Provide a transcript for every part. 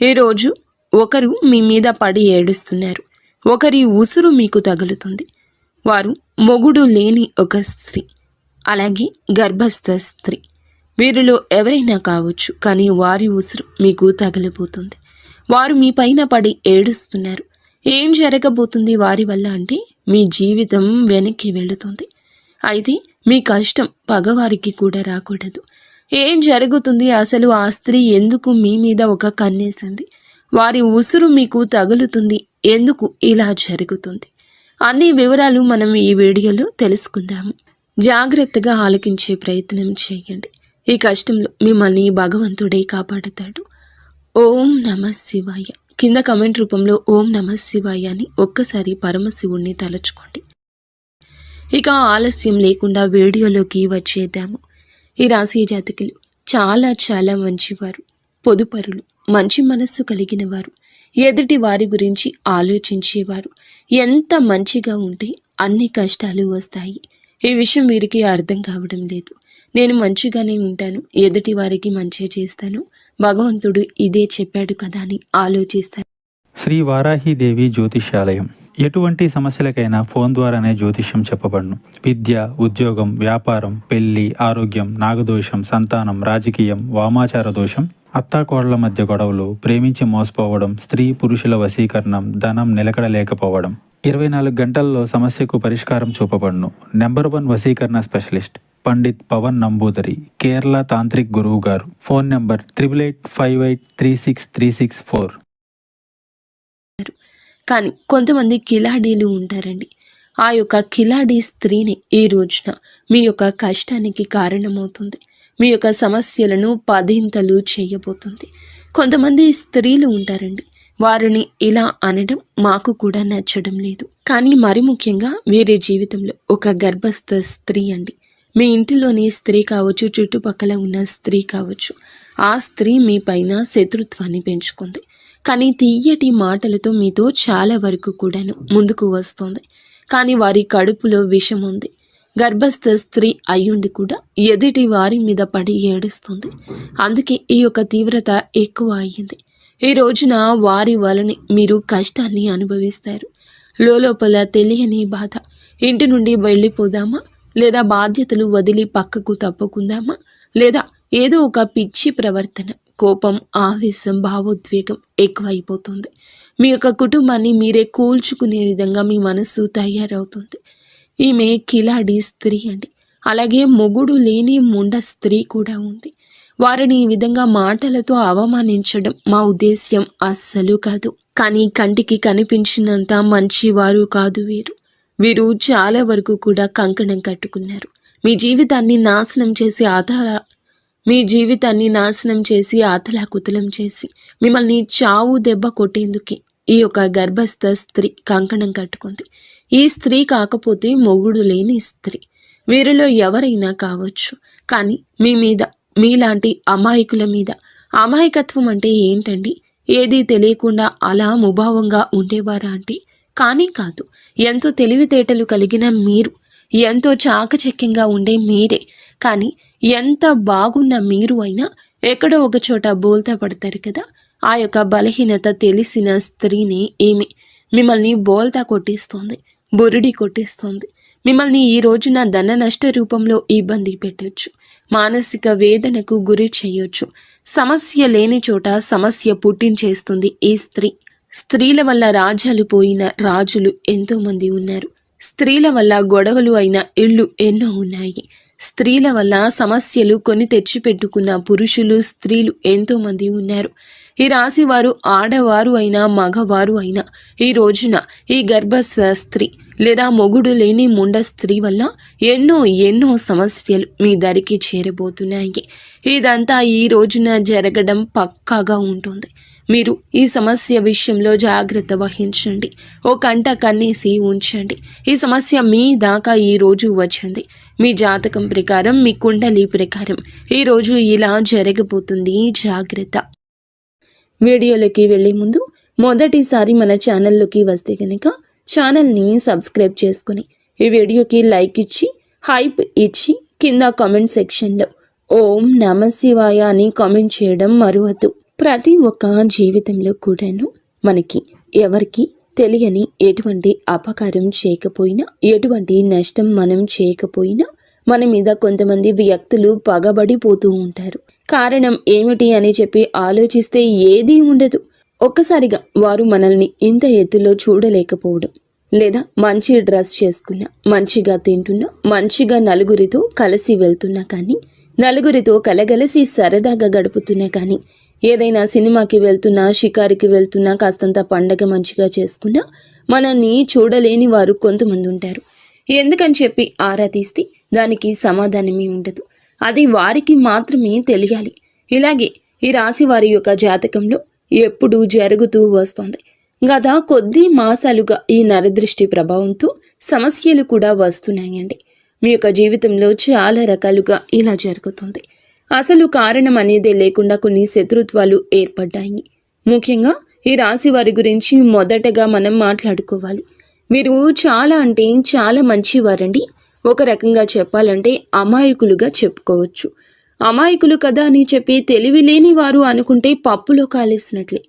ఈరోజు ఒకరు మీ మీద పడి ఏడుస్తున్నారు. ఒకరి ఉసురు మీకు తగులుతుంది. వారు మొగుడు లేని ఒక స్త్రీ, అలాగే గర్భస్థ స్త్రీ. వీరిలో ఎవరైనా కావచ్చు, కానీ వారి ఉసురు మీకు తగిలిపోతుంది. వారు మీ పైన పడి ఏడుస్తున్నారు. ఏం జరగబోతుంది వారి వల్ల అంటే మీ జీవితం వెనక్కి వెళుతుంది. అయితే మీ కష్టం పగవారికి కూడా రాకూడదు. ఏం జరుగుతుంది అసలు? ఆ స్త్రీ ఎందుకు మీ మీద ఒక కన్నేసింది? వారి ఉసురు మీకు తగులుతుంది. ఎందుకు ఇలా జరుగుతుంది? అన్ని వివరాలు మనం ఈ వీడియోలో తెలుసుకుందాము. జాగ్రత్తగా ఆలకించే ప్రయత్నం చేయండి. ఈ కష్టంలో మిమ్మల్ని భగవంతుడే కాపాడుతాడు. ఓం నమ శివాయ. కింద కమెంట్ రూపంలో ఓం నమ శివాయ అని ఒక్కసారి పరమశివుణ్ణి తలుచుకోండి. ఇక ఆలస్యం లేకుండా వీడియోలోకి వచ్చేద్దాము. ఈ రాశి జాతకులు చాలా మంచివారు, పొదుపరులు, మంచి మనస్సు కలిగిన వారు, ఎదుటి వారి గురించి ఆలోచించేవారు. ఎంత మంచిగా ఉంటే అన్ని కష్టాలు వస్తాయి. ఈ విషయం వీరికి అర్థం కావడం లేదు. నేను మంచిగానే ఉంటాను, ఎదుటి వారికి మంచి చేస్తాను, భగవంతుడు ఇదే చెప్పాడు కదా అని ఆలోచిస్తాను. శ్రీ వారాహిదేవి జ్యోతిష్యాలయం. ఎటువంటి సమస్యలకైనా ఫోన్ ద్వారానే జ్యోతిష్యం చెప్పబడును. విద్య, ఉద్యోగం, వ్యాపారం, పెళ్లి, ఆరోగ్యం, నాగదోషం, సంతానం, రాజకీయం, వామాచార దోషం, అత్తాకోడళ్ల మధ్య గొడవలు, ప్రేమించి మోసపోవడం, స్త్రీ పురుషుల వశీకరణం, ధనం నిలకడ లేకపోవడం, 24 గంటల్లో సమస్యకు పరిష్కారం చూపబడును. నెంబర్ 1 వశీకరణ స్పెషలిస్ట్ పండిత్ పవన్ నంబూదరి, కేరళ తాంత్రిక్ గురువు గారు. Phone number 8858363634. కానీ కొంతమంది కిలాడీలు ఉంటారండి. ఆ యొక్క కిలాడీ స్త్రీని ఈ రోజున మీ యొక్క కష్టానికి కారణమవుతుంది. మీ యొక్క సమస్యలను పదింతలు చేయబోతుంది. కొంతమంది స్త్రీలు ఉంటారండి. వారిని ఇలా అనడం మాకు కూడా నచ్చడం లేదు. కానీ మరి ముఖ్యంగా వీరి జీవితంలో ఒక గర్భస్థ స్త్రీ అండి. మీ ఇంటిలోని స్త్రీ కావచ్చు, చుట్టుపక్కల ఉన్న స్త్రీ కావచ్చు, ఆ స్త్రీ మీ పైన శత్రుత్వాన్ని పెంచుకుంది. కానీ తీయటి మాటలతో మీతో చాలా వరకు కూడాను ముందుకు వస్తుంది. కానీ వారి కడుపులో విషం ఉంది. గర్భస్థ స్త్రీ అయ్యుండి కూడా ఎదుటి వారి మీద పడి ఏడుస్తుంది. అందుకే ఈ యొక్క తీవ్రత ఎక్కువ అయ్యింది. ఈ రోజున వారి వలని మీరు కష్టాన్ని అనుభవిస్తారు. లోపల తెలియని బాధ. ఇంటి నుండి వెళ్ళిపోదామా, లేదా బాధ్యతలు వదిలి పక్కకు తప్పుకుందామా, లేదా ఏదో ఒక పిచ్చి ప్రవర్తన, కోపం, ఆవేశం, భావోద్వేగం ఎక్కువైపోతుంది. మీ యొక్క కుటుంబాన్ని మీరే కూల్చుకునే విధంగా మీ మనస్సు తయారవుతుంది. ఈమె కిలాడి స్త్రీ అండి. అలాగే మొగుడు లేని ముండ స్త్రీ కూడా ఉంది. వారిని ఈ విధంగా మాటలతో అవమానించడం మా ఉద్దేశ్యం అస్సలు కాదు. కానీ కంటికి కనిపించినంత మంచివారు కాదు వీరు. వీరు చాలా వరకు కూడా కంకణం కట్టుకున్నారు. మీ జీవితాన్ని నాశనం చేసి ఆతలాకుతలం చేసి మిమ్మల్ని చావు దెబ్బ కొట్టేందుకే ఈ యొక్క గర్భస్థ స్త్రీ కంకణం కట్టుకుంది. ఈ స్త్రీ కాకపోతే మొగుడు లేని స్త్రీ. వీరిలో ఎవరైనా కావచ్చు. కానీ మీ మీద, మీలాంటి అమాయకుల మీద, అమాయకత్వం అంటే ఏంటండి? ఏదీ తెలియకుండా అలా ముభావంగా ఉండేవారా అంటే కానీ కాదు. ఎంతో తెలివితేటలు కలిగిన మీరు, ఎంతో చాకచక్యంగా ఉండే మీరే. కానీ ఎంత బాగున్న మీరు అయినా ఎక్కడో ఒక చోట బోల్తా పడతారు కదా. ఆ యొక్క బలహీనత తెలిసిన స్త్రీని ఈమె మిమ్మల్ని బోల్తా కొట్టిస్తుంది, బురుడి కొట్టిస్తుంది. మిమ్మల్ని ఈ రోజున ధన నష్ట రూపంలో ఇబ్బంది పెట్టొచ్చు, మానసిక వేదనకు గురి చేయొచ్చు. సమస్య లేని చోట సమస్య పుట్టించేస్తుంది ఈ స్త్రీ. స్త్రీల వల్ల రాజ్యాలు పోయిన రాజులు ఎంతోమంది ఉన్నారు. స్త్రీల వల్ల గొడవలు అయిన ఇళ్ళు ఎన్నో ఉన్నాయి. స్త్రీల వల్ల సమస్యలు కొని తెచ్చిపెట్టుకున్న పురుషులు, స్త్రీలు ఎంతోమంది ఉన్నారు. ఈ రాశి వారు ఆడవారు అయినా మగవారు అయినా ఈ రోజున ఈ గర్భస్థ స్త్రీ లేదా మొగుడు లేని ముండ స్త్రీ వల్ల ఎన్నో సమస్యలు మీ దరికి చేరబోతున్నాయి. ఇదంతా ఈ రోజున జరగడం పక్కాగా ఉంటుంది. మీరు ఈ సమస్య విషయంలో జాగ్రత్త వహించండి. ఓ కంట కన్నేసి ఉంచండి. ఈ సమస్య మీ దాకా ఈరోజు వచ్చింది. మీ జాతకం ప్రకారం, మీ కుండలి ప్రకారం ఈరోజు ఇలా జరగబోతుంది. జాగ్రత్త. వీడియోలోకి వెళ్ళే ముందు మొదటిసారి మన ఛానల్లోకి వస్తే కనుక ఛానల్ని సబ్స్క్రైబ్ చేసుకుని ఈ వీడియోకి లైక్ ఇచ్చి, హైప్ ఇచ్చి, కింద కామెంట్ సెక్షన్లో ఓం నమ శివాయ అని కామెంట్ చేయడం మరువద్దు. ప్రతి ఒక్క జీవితంలో కూడాను మనకి ఎవరికి తెలియని ఎటువంటి అపకారం చేయకపోయినా, ఎటువంటి నష్టం మనం చేయకపోయినా మన మీద కొంతమంది వ్యక్తులు పగబడిపోతూ ఉంటారు. కారణం ఏమిటి అని చెప్పి ఆలోచిస్తే ఏదీ ఉండదు. ఒక్కసారిగా వారు మనల్ని ఇంత ఎత్తులో చూడలేకపోవడం, లేదా మంచి డ్రెస్ చేసుకున్నా, మంచిగా తింటున్నా, మంచిగా నలుగురితో కలిసి వెళ్తున్నా కానీ, నలుగురితో కలగలిసి సరదాగా గడుపుతున్నా కానీ, ఏదైనా సినిమాకి వెళ్తున్నా, షికారికి వెళ్తున్నా, కాస్తంత పండగ మంచిగా చేసుకున్నా మనల్ని చూడలేని వారు కొంతమంది ఉంటారు. ఎందుకని చెప్పి ఆరా తీస్తే దానికి సమాధానమే ఉండదు. అది వారికి మాత్రమే తెలియాలి. ఇలాగే ఈ రాశి వారి యొక్క జాతకంలో ఎప్పుడూ జరుగుతూ వస్తుంది. గత కొద్ది మాసాలుగా ఈ నరదృష్టి ప్రభావంతో సమస్యలు కూడా వస్తున్నాయండి. మీ యొక్క జీవితంలో చాలా రకాలుగా ఇలా జరుగుతుంది. అసలు కారణం అనేదే లేకుండా కొన్ని శత్రుత్వాలు ఏర్పడ్డాయి. ముఖ్యంగా ఈ రాశి వారి గురించి మొదటగా మనం మాట్లాడుకోవాలి. మీరు చాలా అంటే చాలా మంచివారండి. ఒక రకంగా చెప్పాలంటే అమాయకులుగా చెప్పుకోవచ్చు. అమాయకులు కదా అని చెప్పి తెలివి లేని వారు అనుకుంటే పప్పులో కాలేసినట్లే.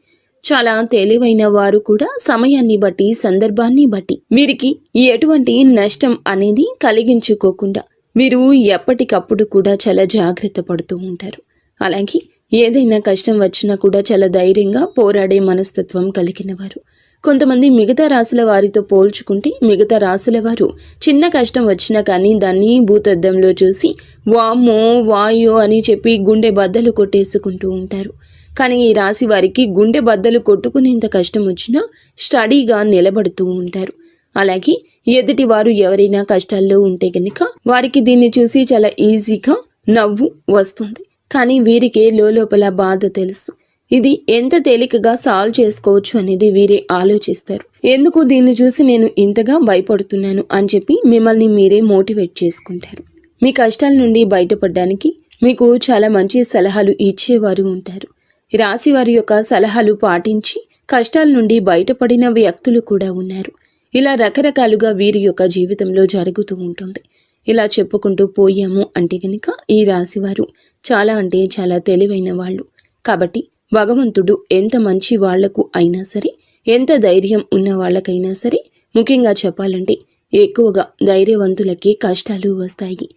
చాలా తెలివైన వారు కూడా సమయాన్ని బట్టి, సందర్భాన్ని బట్టి వీరికి ఎటువంటి నష్టం అనేది కలిగించుకోకుండా మీరు ఎప్పటికప్పుడు కూడా చాలా జాగ్రత్త పడుతూ ఉంటారు. అలాగే ఏదైనా కష్టం వచ్చినా కూడా చాలా ధైర్యంగా పోరాడే మనస్తత్వం కలిగిన వారు. కొంతమంది మిగతా రాశుల వారితో పోల్చుకుంటే మిగతా రాశుల వారు చిన్న కష్టం వచ్చినా కానీ దాన్ని భూతద్దంలో చూసి వామ్మో వాయో అని చెప్పి గుండె బద్దలు కొట్టేసుకుంటూ ఉంటారు. కానీ ఈ రాశి వారికి గుండె బద్దలు కొట్టుకునేంత కష్టం వచ్చినా స్టడీగా నిలబడుతూ ఉంటారు. అలాగే ఎదుటి వారు ఎవరైనా కష్టాల్లో ఉంటే కనుక వారికి దీన్ని చూసి చాలా ఈజీగా నవ్వు వస్తుంది. కానీ వీరికి లోపల బాధ తెలుసు. ఇది ఎంత తేలికగా సాల్వ్ చేసుకోవచ్చు అనేది వీరే ఆలోచిస్తారు. ఎందుకు దీన్ని చూసి నేను ఇంతగా భయపడుతున్నాను అని చెప్పి మిమ్మల్ని మీరే మోటివేట్ చేసుకుంటారు. మీ కష్టాల నుండి బయటపడడానికి మీకు చాలా మంచి సలహాలు ఇచ్చేవారు ఉంటారు. ఈ రాశి వారి యొక్క సలహాలు పాటించి కష్టాల నుండి బయటపడిన వ్యక్తులు కూడా ఉన్నారు. ఇలా రకరకాలుగా వీరి యొక్క జీవితంలో జరుగుతూ ఉంటుంది. ఇలా చెప్పుకుంటూ పోయాము అంటే కనుక ఈ రాశివారు చాలా అంటే చాలా తెలివైన వాళ్ళు. కాబట్టి భగవంతుడు ఎంత మంచి వాళ్లకు అయినా సరే, ఎంత ధైర్యం ఉన్న వాళ్ళకైనా సరే, ముఖ్యంగా చెప్పాలంటే ఎక్కువగా ధైర్యవంతులకి కష్టాలు వస్తాయి.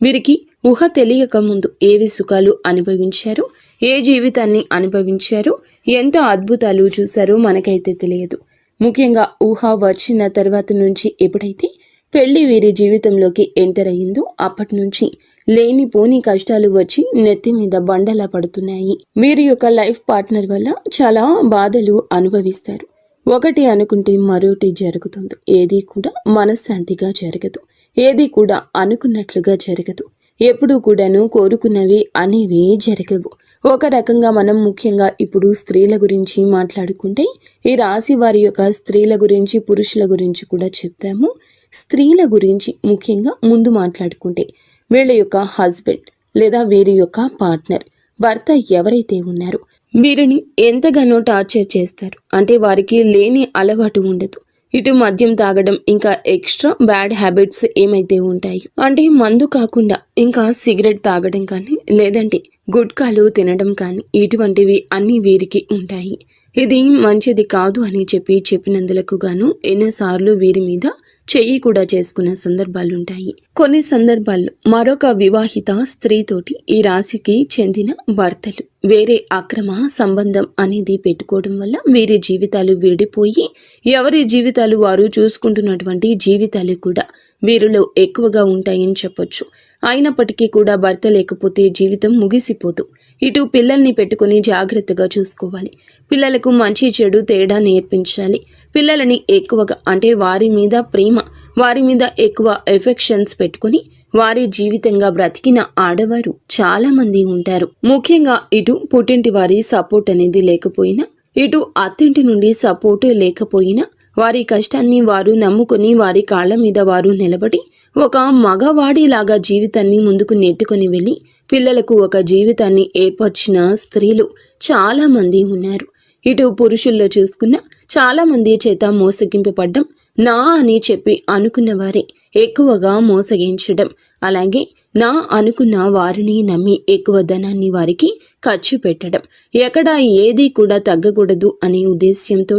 వీరికి ఊహ తెలియక ముందు ఏవి సుఖాలు అనుభవించారో, ఏ జీవితాన్ని అనుభవించారో, ఎంత అద్భుతాలు చూశారో మనకైతే తెలియదు. ముఖ్యంగా ఊహ వచ్చిన తర్వాత నుంచి ఎప్పుడైతే పెళ్లి వీరి జీవితంలోకి ఎంటర్ అయ్యిందో అప్పటి నుంచి లేనిపోని కష్టాలు వచ్చి నెత్తి మీద బండలా పడుతున్నాయి. వీరి యొక్క లైఫ్ పార్ట్నర్ వల్ల చాలా బాధలు అనుభవిస్తారు. ఒకటి అనుకుంటే మరొకటి జరుగుతుంది. ఏది కూడా మనశ్శాంతిగా జరగదు. ఏది కూడా అనుకున్నట్లుగా జరగదు. ఎప్పుడూ కూడాను కోరుకున్నవి అనేవి జరగవు. ఒక రకంగా మనం ముఖ్యంగా ఇప్పుడు స్త్రీల గురించి మాట్లాడుకుంటే ఈ రాశి వారి యొక్క స్త్రీల గురించి, పురుషుల గురించి కూడా చెప్తాము. స్త్రీల గురించి ముఖ్యంగా ముందు మాట్లాడుకుంటే వీళ్ళ యొక్క హస్బెండ్ లేదా వీరి యొక్క పార్ట్నర్, భర్త ఎవరైతే ఉన్నారో వీరిని ఎంతగానో టార్చర్ చేస్తారు. అంటే వారికి లేని అలవాటు ఉండదు. ఇటు మద్యం తాగడం, ఇంకా ఎక్స్ట్రా బ్యాడ్ హ్యాబిట్స్ ఏమైతే ఉంటాయి అంటే మందు కాకుండా ఇంకా సిగరెట్ తాగడం కానీ, లేదంటే గుట్కాలు తినడం కానీ, ఇటువంటివి అన్నీ వీరికి ఉంటాయి. ఇది మంచిది కాదు అని చెప్పినందులకు గాను ఎన్నోసార్లు వీరి మీద చెయ్యి కూడా చేసుకున్న సందర్భాలుంటాయి. కొన్ని సందర్భాల్లో మరొక వివాహిత స్త్రీతోటి ఈ రాశికి చెందిన భర్తలు వేరే అక్రమ సంబంధం అనేది పెట్టుకోవడం వల్ల వీరి జీవితాలు విడిపోయి ఎవరి జీవితాలు వారు చూసుకుంటున్నటువంటి జీవితాలు కూడా వీరిలో ఎక్కువగా ఉంటాయని చెప్పొచ్చు. అయినప్పటికీ కూడా భర్త లేకపోతే జీవితం ముగిసిపోదు. ఇటు పిల్లల్ని పెట్టుకుని జాగ్రత్తగా చూసుకోవాలి. పిల్లలకు మంచి చెడు తేడా నేర్పించాలి. పిల్లలని ఎక్కువగా అంటే వారి మీద ప్రేమ, వారి మీద ఎక్కువ ఎఫెక్షన్స్ పెట్టుకుని వారి జీవితంగా బ్రతికిన ఆడవారు చాలా మంది ఉంటారు. ముఖ్యంగా ఇటు పుట్టింటి వారి సపోర్ట్ అనేది లేకపోయినా, ఇటు అత్తింటి నుండి సపోర్ట్ లేకపోయినా వారి కష్టాన్ని వారు నమ్ముకుని వారి కాళ్ళ మీద వారు నిలబడి ఒక మగవాడిలాగా జీవితాన్ని ముందుకు నెట్టుకొని వెళ్ళి పిల్లలకు ఒక జీవితాన్ని ఏర్పరిచిన స్త్రీలు చాలా మంది ఉన్నారు. ఇటు పురుషుల్లో చూసుకున్న చాలా మంది చేత మోసగింపబడ్డం, నా అని చెప్పి అనుకున్న వారే ఎక్కువగా మోసగించడం, అలాగే నా అనుకున్న వారిని నమ్మి ఎక్కువ ధనాన్ని వారికి ఖర్చు పెట్టడం, ఎక్కడ ఏది కూడా తగ్గకూడదు అనే ఉద్దేశ్యంతో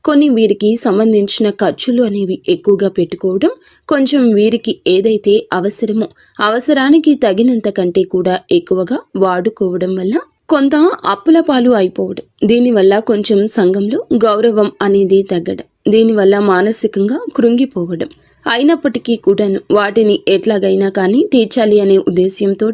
కొన్ని వీరికి సంబంధించిన ఖర్చులు అనేవి ఎక్కువగా పెట్టుకోవడం, కొంచెం వీరికి ఏదైతే అవసరమో అవసరానికి తగినంత కంటే కూడా ఎక్కువగా వాడుకోవడం వల్ల కొంత అప్పుల పాలు అయిపోవడం, దీనివల్ల కొంచెం సంఘంలో గౌరవం అనేది తగ్గడం, దీనివల్ల మానసికంగా కృంగిపోవడం, అయినప్పటికీ కూడాను వాటిని ఎట్లాగైనా కానీ తీర్చాలి అనే ఉద్దేశ్యంతో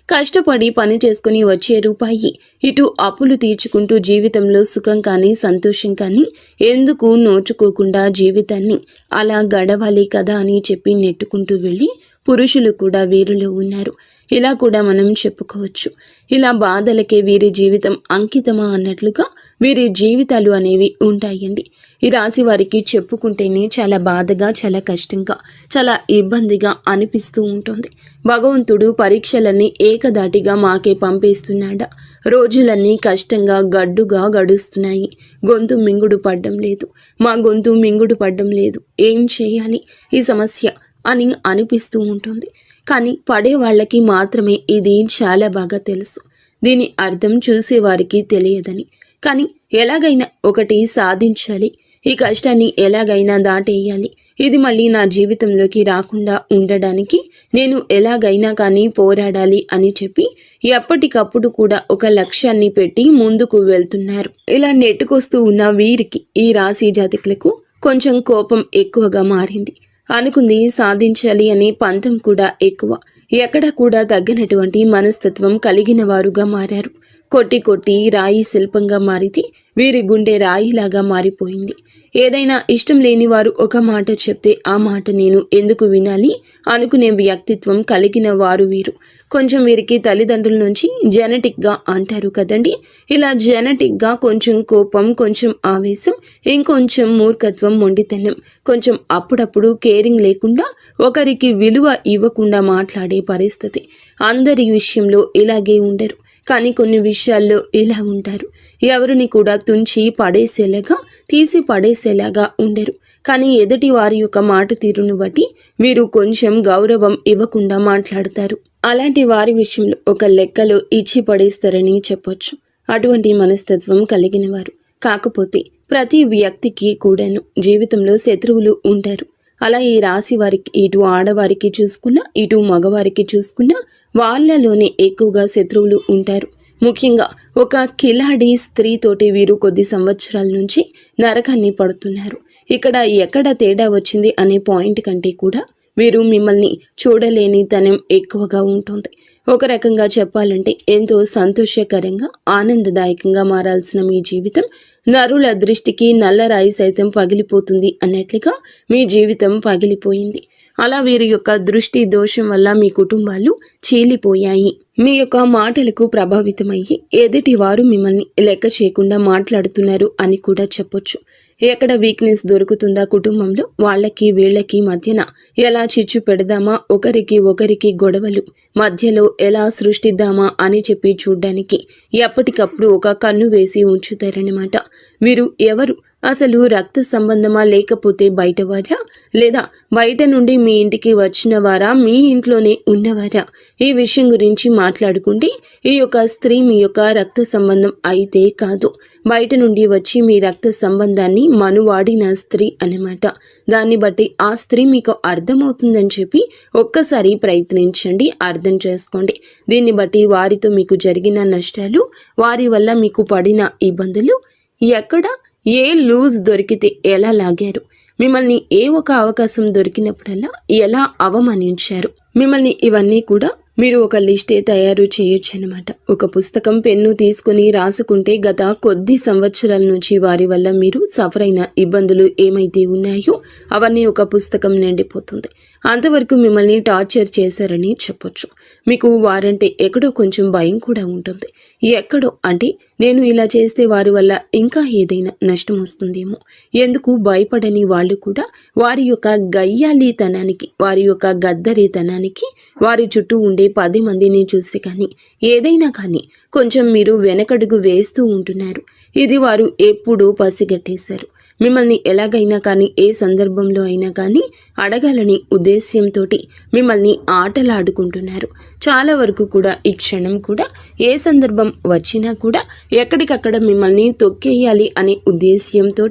కష్టపడి పని చేసుకుని వచ్చే రూపాయి ఇటు అప్పులు తీర్చుకుంటూ జీవితంలో సుఖం కానీ సంతోషం కానీ ఎందుకు నోచుకోకుండా జీవితాన్ని అలా గడవాలి కదా అని చెప్పి నెట్టుకుంటూ వెళ్ళి పురుషులు కూడా వీరిలో ఉన్నారు. ఇలా కూడా మనం చెప్పుకోవచ్చు. ఇలా బాధలకే వీరి జీవితం అంకితమా అన్నట్లుగా వీరి జీవితాలు అనేవి ఉంటాయండి. ఈ రాశి వారికి చెప్పుకుంటేనే చాలా బాధగా, చాలా కష్టంగా, చాలా ఇబ్బందిగా అనిపిస్తూ ఉంటుంది. భగవంతుడు పరీక్షలన్నీ ఏకదాటిగా మాకే పంపేస్తున్నాడా? రోజులన్నీ కష్టంగా గడ్డుగా గడుస్తున్నాయి. గొంతు మింగుడు పడ్డం లేదు, మా గొంతు మింగుడు పడ్డం లేదు, ఏం చేయాలి ఈ సమస్య అని అనిపిస్తూ ఉంటుంది. కానీ పడే వాళ్ళకి మాత్రమే ఇది చాలా బాగా తెలుసు. దీని అర్థం చూసేవారికి తెలియదని. కానీ ఎలాగైనా ఒకటి సాధించాలి, ఈ కష్టాన్ని ఎలాగైనా దాటేయాలి, ఇది మళ్ళీ నా జీవితంలోకి రాకుండా ఉండడానికి నేను ఎలాగైనా కానీ పోరాడాలి అని చెప్పి ఎప్పటికప్పుడు కూడా ఒక లక్ష్యాన్ని పెట్టి ముందుకు వెళ్తున్నారు. ఇలా నెట్టుకొస్తూ ఉన్న వీరికి, ఈ రాశి జాతకులకు కొంచెం కోపం ఎక్కువగా మారింది. అనుకుంది సాధించాలి అనే పంతం కూడా ఎక్కువ. ఎక్కడ కూడా తగ్గనటువంటి మనస్తత్వం కలిగిన వారుగా మారారు. కొట్టి కొట్టి రాయి శిల్పంగా మారితే వీరి గుండె రాయిలాగా మారిపోయింది. ఏదైనా ఇష్టం లేని వారు ఒక మాట చెప్తే ఆ మాట నేను ఎందుకు వినాలి అనుకునే వ్యక్తిత్వం కలిగిన వారు వీరు. కొంచెం వీరికి తల్లిదండ్రుల నుంచి జెనెటిక్గా అంటారు కదండి, ఇలా జెనెటిక్గా కొంచెం కోపం, కొంచెం ఆవేశం, ఇంకొంచెం మూర్ఖత్వం, మొండితనం, కొంచెం అప్పుడప్పుడు కేరింగ్ లేకుండా ఒకరికి విలువ ఇవ్వకుండా మాట్లాడే పరిస్థితి. అందరి విషయంలో ఇలాగే ఉండరు, కానీ కొన్ని విషయాల్లో ఇలా ఉంటారు. ఎవరిని కూడా తుంచి పడేసేలాగా, తీసి పడేసేలాగా ఉండరు. కానీ ఎదుటి వారి యొక్క మాట తీరును బట్టి వీరు కొంచెం గౌరవం ఇవ్వకుండా మాట్లాడతారు. అలాంటి వారి విషయంలో ఒక లెక్కలో ఇచ్చి పడేస్తారని చెప్పొచ్చు. అటువంటి మనస్తత్వం కలిగిన వారు. కాకపోతే ప్రతి వ్యక్తికి కూడాను జీవితంలో శత్రువులు ఉంటారు. అలా ఈ రాశి వారికి, ఇటు ఆడవారికి చూసుకున్నా ఇటు మగవారికి చూసుకున్నా వాళ్ళలోనే ఎక్కువగా శత్రువులు ఉంటారు. ముఖ్యంగా ఒక కిలాడి స్త్రీతోటి వీరు కొద్ది సంవత్సరాల నుంచి నరకాన్ని పడుతున్నారు. ఇక్కడ ఎక్కడ తేడా వచ్చింది అనే పాయింట్ కంటే కూడా వీరు మిమ్మల్ని చూడలేని తనం ఎక్కువగా ఉంటుంది. ఒక రకంగా చెప్పాలంటే ఎంతో సంతోషకరంగా, ఆనందదాయకంగా మారాల్సిన మీ జీవితం నరుల దృష్టికి నల్లరాయి సైతం పగిలిపోతుంది అన్నట్లుగా మీ జీవితం పగిలిపోయింది. అలా వీరి యొక్క దృష్టి దోషం వల్ల మీ కుటుంబాలు చీలిపోయాయి. మీ యొక్క మాటలకు ప్రభావితమయ్యి ఎదుటి వారు మిమ్మల్ని లెక్క చేయకుండా మాట్లాడుతున్నారు అని కూడా చెప్పొచ్చు. ఎక్కడ వీక్నెస్ దొరుకుతుందా కుటుంబంలో, వాళ్ళకి వీళ్ళకి మధ్యన ఎలా చిచ్చు పెడదామా, ఒకరికి గొడవలు మధ్యలో ఎలా సృష్టిద్దామా అని చెప్పి చూడ్డానికి ఎప్పటికప్పుడు ఒక కన్ను వేసి ఉంచుతారన్నమాట. వీరు ఎవరు? అసలు రక్త సంబంధమా, లేకపోతే బయటవారా, లేదా బయట నుండి మీ ఇంటికి వచ్చిన వారా, మీ ఇంట్లోనే ఉన్నవారా? ఈ విషయం గురించి మాట్లాడుకుంటే ఈ యొక్క స్త్రీ మీ యొక్క రక్త సంబంధం అయితే కాదు, బయట నుండి వచ్చి మీ రక్త సంబంధాన్ని మనువాడిన స్త్రీ అన్నమాట. దాన్ని బట్టి ఆ స్త్రీ మీకు అర్థమవుతుందని చెప్పి ఒక్కసారి ప్రయత్నించండి, అర్థం చేసుకోండి. దీన్ని బట్టి వారితో మీకు జరిగిన నష్టాలు, వారి వల్ల మీకు పడిన ఇబ్బందులు, ఎక్కడ ఏ లూజ్ దొరికితే ఎలా లాగారు, మిమ్మల్ని ఏ ఒక అవకాశం దొరికినప్పుడల్లా ఎలా అవమానించారు, మిమ్మల్ని ఇవన్నీ కూడా మీరు ఒక లిస్టే తయారు చేయొచ్చు అనమాట. ఒక పుస్తకం, పెన్ను తీసుకుని రాసుకుంటే గత కొద్ది సంవత్సరాల నుంచి వారి వల్ల మీరు సఫర్ అయిన ఇబ్బందులు ఏమైతే ఉన్నాయో అవన్నీ ఒక పుస్తకం నిండిపోతుంది. అంతవరకు మిమ్మల్ని టార్చర్ చేశారని చెప్పొచ్చు. మీకు వారంటే ఎక్కడో కొంచెం భయం కూడా ఉంటుంది. ఎక్కడో అంటే నేను ఇలా చేస్తే వారి వల్ల ఇంకా ఏదైనా నష్టం వస్తుందేమో, ఎందుకు భయపడని వాళ్ళు కూడా వారి యొక్క గయ్యాలీతనానికి, వారి యొక్క గద్దరితనానికి వారి చుట్టూ ఉండే 10 మందిని చూసి కానీ ఏదైనా కానీ కొంచెం మీరు వెనకడుగు వేస్తూ ఉంటున్నారు. ఇది వారు ఎప్పుడూ పసిగట్టేశారు. మిమ్మల్ని ఎలాగైనా కానీ ఏ సందర్భంలో అయినా కానీ అడగాలని ఉద్దేశ్యంతో మిమ్మల్ని ఆటలాడుకుంటున్నారు. చాలా వరకు కూడా ఈ క్షణం కూడా ఏ సందర్భం వచ్చినా కూడా ఎక్కడికక్కడ మిమ్మల్ని తొక్కేయాలి అనే ఉద్దేశ్యంతో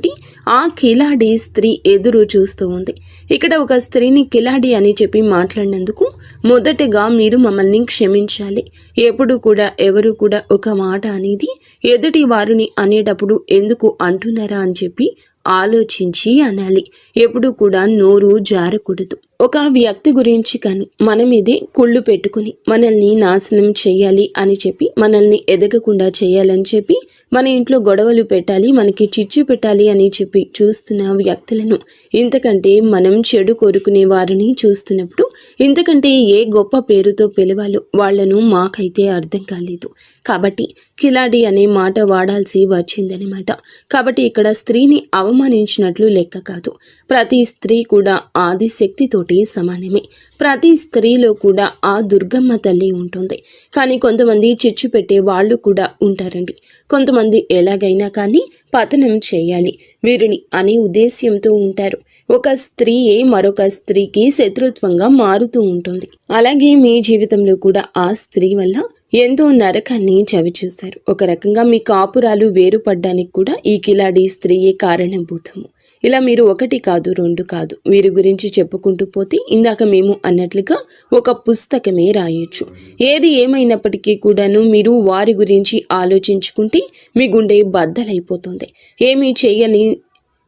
ఆ కిలాడి స్త్రీ ఎదురు చూస్తూ ఉంది. ఇక్కడ ఒక స్త్రీని కిలాడి అని చెప్పి మాట్లాడినందుకు మొదటగా మీరు మమ్మల్ని క్షమించాలి. ఎప్పుడు కూడా ఎవరు కూడా ఒక మాట అనేది ఎదుటి వారిని అనేటప్పుడు ఎందుకు అంటున్నారా అని చెప్పి ఆలోచించి అనాలి. ఎప్పుడు కూడా నోరు జారకూడదు. ఒక వ్యక్తి గురించి కానీ మన మీదే కుళ్ళు పెట్టుకుని మనల్ని నాశనం చేయాలి అని చెప్పి, మనల్ని ఎదగకుండా చేయాలని చెప్పి, మన ఇంట్లో గొడవలు పెట్టాలి, మనకి చిచ్చు పెట్టాలి అని చెప్పి చూస్తున్న వ్యక్తులను, ఇంతకంటే మనం చెడు కోరుకునే వారిని చూస్తున్నప్పుడు ఇంతకంటే ఏ గొప్ప పేరుతో పిలవాలో వాళ్లను మాకైతే అర్థం కాలేదు. కాబట్టి కిలాడి అనే మాట వాడాల్సి వచ్చిందనమాట. కాబట్టి ఇక్కడ స్త్రీని అవమానించినట్లు లెక్క కాదు. ప్రతి స్త్రీ కూడా ఆదిశక్తితోటి సమానమే. ప్రతి స్త్రీలో కూడా ఆ దుర్గమ్మ తల్లి ఉంటుంది. కానీ కొంతమంది చిచ్చు పెట్టే వాళ్ళు కూడా ఉంటారండి. కొంతమంది ఎలాగైనా కానీ పతనం చేయాలి వీరిని అనే ఉద్దేశ్యంతో ఉంటారు. ఒక స్త్రీయే మరొక స్త్రీకి శత్రుత్వంగా మారుతూ ఉంటుంది. అలాగే మీ జీవితంలో కూడా ఆ స్త్రీ వల్ల ఎంతో నరకాన్ని చవిచూస్తారు. ఒక రకంగా మీ కాపురాలు వేరుపడ్డానికి కూడా ఈ కిలాడి స్త్రీయే కారణభూతము. ఇలా మీరు ఒకటి కాదు, రెండు కాదు, వీరి గురించి చెప్పుకుంటూ పోతే ఇందాక మేము అన్నట్లుగా ఒక పుస్తకమే రాయొచ్చు. ఏది ఏమైనప్పటికీ కూడాను మీరు వారి గురించి ఆలోచించుకుంటే మీ గుండె బద్దలైపోతుంది.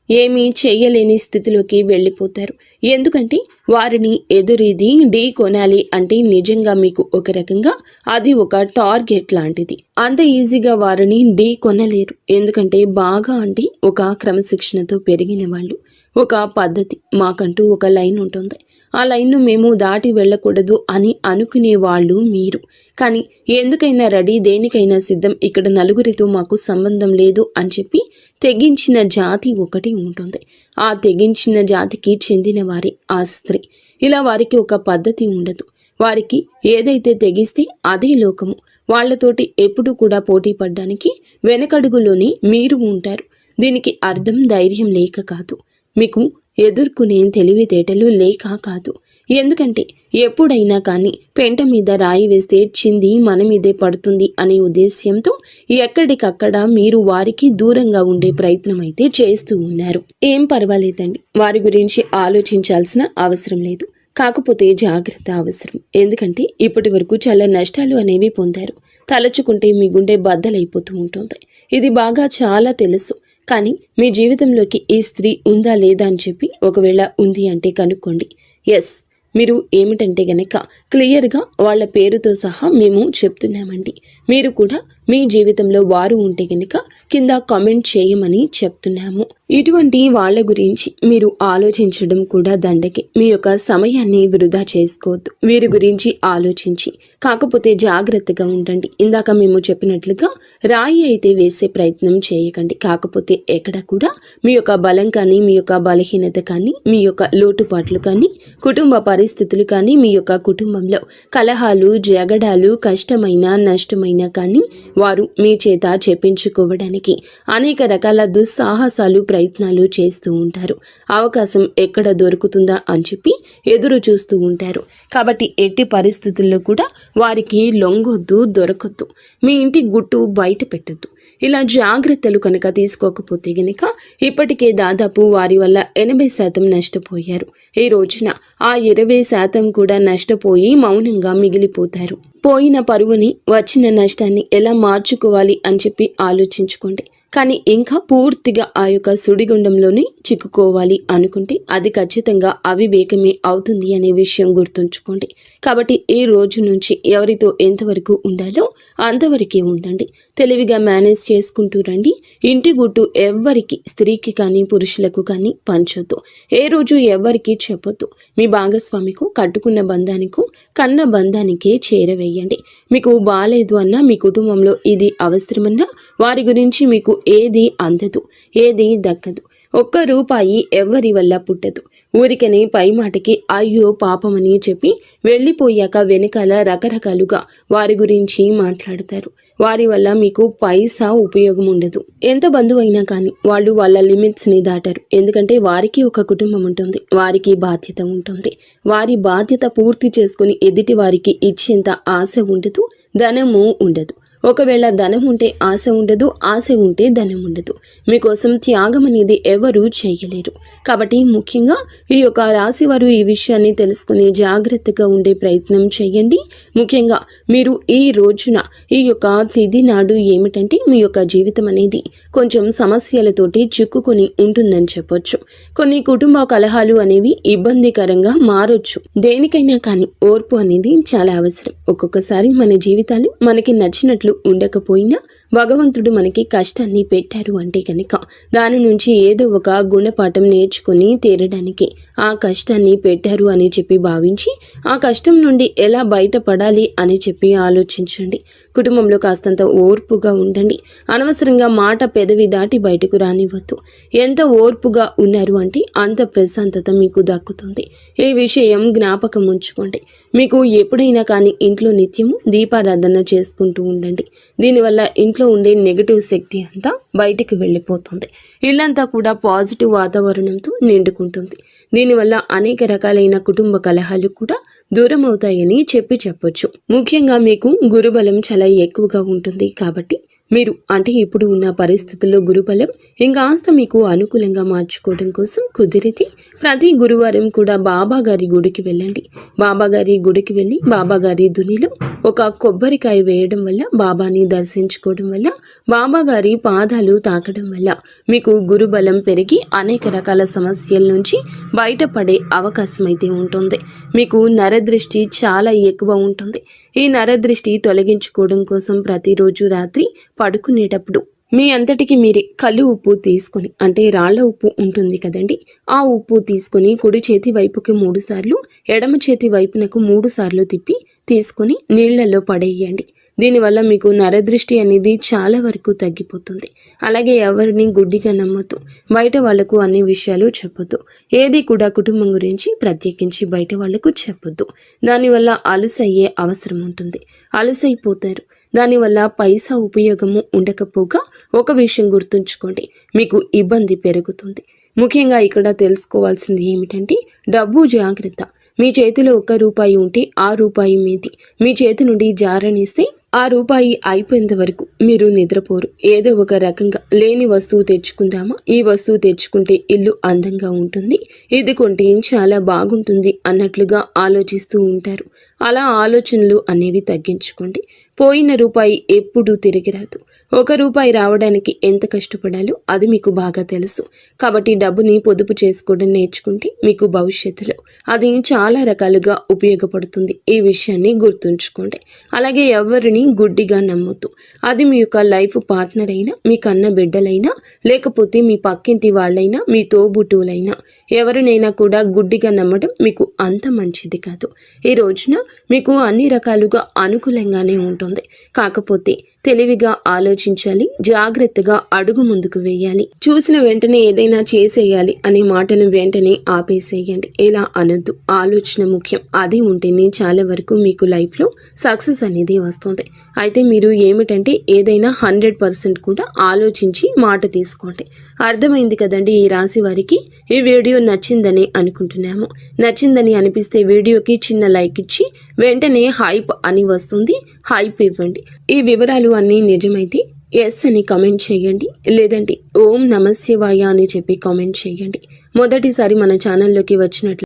ఏమీ చేయలేని స్థితిలోకి వెళ్ళిపోతారు. ఎందుకంటే వారిని ఎదురీది ఢీ కొనాలి అంటే నిజంగా మీకు ఒక రకంగా అది ఒక టార్గెట్ లాంటిది. అంత ఈజీగా వారిని ఢీ కొనలేరు. ఎందుకంటే బాగా అంటే ఒక క్రమశిక్షణతో పెరిగిన వాళ్ళు, ఒక పద్ధతి, మాకంటూ ఒక లైన్ ఉంటుంది. ఆ లైన్ను మేము దాటి వెళ్ళకూడదు అని అనుకునే వాళ్ళు మీరు. కానీ ఎందుకైనా రెడీ, దేనికైనా సిద్ధం, ఇక్కడ నలుగురితో మాకు సంబంధం లేదు అని చెప్పి తెగించిన జాతి ఒకటి ఉంటుంది. ఆ తెగించిన జాతికి చెందిన వారే ఆ స్త్రీ. ఇలా వారికి ఒక పద్ధతి ఉండదు. వారికి ఏదైతే తెగిస్తే అదే లోకము. వాళ్లతోటి ఎప్పుడు కూడా పోటీ పడ్డానికి వెనకడుగులోనే మీరు ఉంటారు. దీనికి అర్థం ధైర్యం లేక కాదు, మీకు ఎదుర్కొనే తెలివితేటలు లేక కాదు. ఎందుకంటే ఎప్పుడైనా కానీ పెంట మీద రాయి వేస్తే చింది మన మీదే పడుతుంది అనే ఉద్దేశ్యంతో ఎక్కడికక్కడ మీరు వారికి దూరంగా ఉండే ప్రయత్నం అయితే చేస్తూ ఉన్నారు. ఏం పర్వాలేదండి, వారి గురించి ఆలోచించాల్సిన అవసరం లేదు. కాకపోతే జాగ్రత్త అవసరం. ఎందుకంటే ఇప్పటి వరకు చాలా నష్టాలు అనేవి పొందారు. తలచుకుంటే మీ గుండె బద్దలైపోతూ ఉంటుంది. ఇది బాగా చాలా తెలుసు. కానీ మీ జీవితంలోకి ఈ స్త్రీ ఉందా లేదా అని చెప్పి ఒకవేళ ఉంది అంటే కనుక్కోండి. ఎస్, మీరు ఏమిటంటే గనక క్లియర్గా వాళ్ళ పేరుతో సహా మేము చెప్తున్నామండి. మీరు కూడా మీ జీవితంలో వారు ఉంటే గనక కింద కామెంట్ చేయమని చెప్తున్నాము. ఇటువంటి వాళ్ళ గురించి మీరు ఆలోచించడం కూడా దండకే. మీ యొక్క సమయాన్ని వృధా చేసుకోవద్దు. వీరి గురించి ఆలోచించి కాకపోతే జాగ్రత్తగా ఉండండి. ఇందాక మేము చెప్పినట్లుగా రాయి అయితే వేసే ప్రయత్నం చేయకండి. కాకపోతే ఎక్కడ కూడా మీ యొక్క బలం కానీ, మీ యొక్క బలహీనత కానీ, మీ యొక్క లోటుపాట్లు కానీ, కుటుంబ పరిస్థితులు కానీ, మీ యొక్క కుటుంబంలో కలహాలు, జగడాలు, కష్టమైన నష్టమైన కానీ వారు మీ చేత చెప్పించుకోవడానికి అనేక రకాల దుస్సాహసాలు, ప్రయత్నాలు చేస్తూ ఉంటారు. అవకాశం ఎక్కడ దొరుకుతుందా అని చెప్పి ఎదురు చూస్తూ ఉంటారు. కాబట్టి ఎట్టి పరిస్థితుల్లో కూడా వారికి లొంగొద్దు, దొరకొద్దు. మీ ఇంటి గుట్టు బయట పెట్టొద్దు. ఇలా జాగ్రత్తలు కనుక తీసుకోకపోతే గనక ఇప్పటికే దాదాపు వారి వల్ల 80% నష్టపోయారు. ఈ రోజున ఆ 20% కూడా నష్టపోయి మౌనంగా మిగిలిపోతారు. పోయిన పరువుని, వచ్చిన నష్టాన్ని ఎలా మార్చుకోవాలి అని చెప్పి ఆలోచించుకోండి. కానీ ఇంకా పూర్తిగా ఆ యొక్క సుడిగుండంలోనే చిక్కుకోవాలి అనుకుంటే అది ఖచ్చితంగా అవివేకమే అవుతుంది అనే విషయం గుర్తుంచుకోండి. కాబట్టి ఈ రోజు నుంచి ఎవరితో ఎంతవరకు ఉండాలో అంతవరకే ఉండండి. తెలివిగా మేనేజ్ చేసుకుంటూ రండి. ఇంటి గుట్టు ఎవ్వరికి, స్త్రీకి కానీ పురుషులకు కానీ పంచొద్దు. ఏ రోజు ఎవ్వరికి చెప్పొద్దు. మీ భాగస్వామికు, కట్టుకున్న బంధానికు, కన్న బంధానికే చేరవేయండి. మీకు బాలేదు అన్నా, మీ కుటుంబంలో ఇది అవసరమన్నా వారి గురించి మీకు ఏది అందదు, ఏది దక్కదు. ఒక్క రూపాయి ఎవ్వరి వల్ల పుట్టదు. ఊరికనే పై మాటకి అయ్యో పాపమని చెప్పి వెళ్ళిపోయాక వెనకాల రకరకాలుగా వారి గురించి మాట్లాడతారు. వారి వల్ల మీకు పైసా ఉపయోగం ఉండదు. ఎంత బంధువు అయినా కానీ వాళ్ళు వాళ్ళ లిమిట్స్ని దాటారు. ఎందుకంటే వారికి ఒక కుటుంబం ఉంటుంది, వారికి బాధ్యత ఉంటుంది. వారి బాధ్యత పూర్తి చేసుకుని ఎదుటి వారికి ఇచ్చేంత ఆశ ఉండదు, ధనము ఉండదు. ఒకవేళ ధనం ఉంటే ఆశ ఉండదు, ఆశ ఉంటే ధనం ఉండదు. మీకోసం త్యాగం అనేది ఎవరూ చేయలేరు. కాబట్టి ముఖ్యంగా ఈ యొక్క రాశి వారు ఈ విషయాన్ని తెలుసుకుని జాగ్రత్తగా ఉండే ప్రయత్నం చేయండి. ముఖ్యంగా మీరు ఈ రోజున ఈ యొక్క తిథి నాడు ఏమిటంటే మీ యొక్క జీవితం అనేది కొంచెం సమస్యలతోటి చిక్కుకొని ఉంటుందని చెప్పొచ్చు. కొన్ని కుటుంబ కలహాలు అనేవి ఇబ్బందికరంగా మారొచ్చు. దేనికైనా కానీ ఓర్పు అనేది చాలా అవసరం. ఒక్కొక్కసారి మన జీవితాలు మనకి నచ్చినట్లు ఉండకపోయినా భగవంతుడు మనకి కష్టాన్ని పెట్టారు అంటే కనుక దాని నుంచి ఏదో ఒక గుణపాఠం నేర్చుకుని తీరడానికి ఆ కష్టాన్ని పెట్టారు అని చెప్పి భావించి ఆ కష్టం నుండి ఎలా బయటపడాలి అని చెప్పి ఆలోచించండి. కుటుంబంలో కాస్తంత ఓర్పుగా ఉండండి. అనవసరంగా మాట పెదవి దాటి బయటకు రానివ్వద్దు. ఎంత ఓర్పుగా ఉన్నారు అంటే అంత ప్రశాంతత మీకు దక్కుతుంది. ఈ విషయం జ్ఞాపకం ఉంచుకోండి. మీకు ఎప్పుడైనా కానీ ఇంట్లో నిత్యము దీపారాధన చేసుకుంటూ ఉండండి. దీనివల్ల ఇంట్లో ఉండే నెగటివ్ శక్తి అంతా బయటికి వెళ్ళిపోతుంది. ఇల్లంతా కూడా పాజిటివ్ వాతావరణంతో నిండుకుంటుంది. దీనివల్ల అనేక రకాలైన కుటుంబ కలహాలు కూడా దూరం అవుతాయని చెప్పొచ్చు. ముఖ్యంగా మీకు గురుబలం చాలా ఎక్కువగా ఉంటుంది. కాబట్టి మీరు అంటే ఇప్పుడు ఉన్న పరిస్థితుల్లో గురుబలం ఇంకాస్త మీకు అనుకూలంగా మార్చుకోవడం కోసం కుదిరితే ప్రతి గురువారం కూడా బాబా గారి గుడికి వెళ్ళండి. బాబా గారి గుడికి వెళ్ళి బాబా గారి దునిలో ఒక కొబ్బరికాయ వేయడం వల్ల, బాబాని దర్శించుకోవడం వల్ల, బాబా గారి పాదాలు తాకడం వల్ల మీకు గురుబలం పెరిగి అనేక రకాల సమస్యల నుంచి బయటపడే అవకాశం అయితే ఉంటుంది. మీకు నరదృష్టి చాలా ఎక్కువ ఉంటుంది. ఈ నరదృష్టి తొలగించుకోవడం కోసం ప్రతిరోజు రాత్రి పడుకునేటప్పుడు మీ అంతటికి మీరే కళ్ళు ఉప్పు తీసుకొని, అంటే రాళ్ల ఉప్పు ఉంటుంది కదండి, ఆ ఉప్పు తీసుకొని కుడి చేతి వైపుకి 3 సార్లు, ఎడమ చేతి వైపునకు 3 సార్లు తిప్పి తీసుకొని నీళ్లలో పడేయండి. దీనివల్ల మీకు నరదృష్టి అనేది చాలా వరకు తగ్గిపోతుంది. అలాగే ఎవరిని గుడ్డిగా నమ్మొద్దు. బయట వాళ్లకు అన్ని విషయాలు చెప్పొద్దు. ఏది కూడా కుటుంబం గురించి ప్రత్యేకించి బయట వాళ్లకు చెప్పొద్దు. దానివల్ల అలుసయ్యే అవసరం ఉంటుంది. అలుసైపోతారు. దానివల్ల పైసా ఉపయోగము ఉండకపోగా ఒక విషయం గుర్తుంచుకోండి, మీకు ఇబ్బంది పెరుగుతుంది. ముఖ్యంగా ఇక్కడ తెలుసుకోవాల్సింది ఏమిటంటే డబ్బు జాగ్రత్త. మీ చేతిలో 1 రూపాయి ఉంటే ఆ రూపాయి మీది. మీ చేతి నుండి జారనిస్తే ఆ రూపాయి అయిపోయేంత వరకు మీరు నిద్రపోరు. ఏదో ఒక రకంగా లేని వస్తువు తెచ్చుకుందామా, ఈ వస్తువు తెచ్చుకుంటే ఇల్లు అందంగా ఉంటుంది, ఇది కొంటే చాలా బాగుంటుంది అన్నట్లుగా ఆలోచిస్తూ ఉంటారు. అలా ఆలోచనలు అనేవి తగ్గించుకోండి. పోయిన రూపాయి ఎప్పుడూ తిరిగి రాదు. 1 రూపాయి రావడానికి ఎంత కష్టపడాలో అది మీకు బాగా తెలుసు. కాబట్టి డబ్బుని పొదుపు చేసుకోవడం నేర్చుకుంటే మీకు భవిష్యత్తులో అది చాలా రకాలుగా ఉపయోగపడుతుంది. ఈ విషయాన్ని గుర్తుంచుకోండి. అలాగే ఎవరిని గుడ్డిగా నమ్మొద్దు. అది మీ యొక్క లైఫ్ పార్ట్నర్ అయినా, మీ కన్న బిడ్డలైనా, లేకపోతే మీ పక్కింటి వాళ్ళైనా, మీ తోబుట్టువులైనా, ఎవరినైనా కూడా గుడ్డిగా నమ్మడం మీకు అంత మంచిది కాదు. ఈ రోజున మీకు అన్ని రకాలుగా అనుకూలంగానే ఉంటుంది. కాకపోతే తెలివిగా ఆలోచించాలి, జాగ్రత్తగా అడుగు ముందుకు వేయాలి. చూసిన వెంటనే ఏదైనా చేసేయాలి అనే మాటను వెంటనే ఆపేసేయండి. ఇలా అనొద్దు. ఆలోచన ముఖ్యం. అది ఉంటేనే చాలా వరకు మీకు లైఫ్లో సక్సెస్ అనేది వస్తుంది. అయితే మీరు ఏమిటంటే ఏదైనా 100% కూడా ఆలోచించి మాట తీసుకోండి. అర్థమైంది కదండి ఈ రాశి వారికి. ఈ వీడియో నచ్చిందని అనుకుంటున్నాము. నచ్చిందని అనిపిస్తే వీడియోకి చిన్న లైక్ ఇచ్చి వెంటనే హైప్ అని వస్తుంది, హైప్ ఇవ్వండి. ఈ వివరాలు అన్నీ నిజమైతే ఎస్ అని కామెంట్ చేయండి, లేదంటే ఓం నమః శివాయ అని చెప్పి కామెంట్ చేయండి. మొదటిసారి మన ఛానల్లోకి వచ్చినట్లు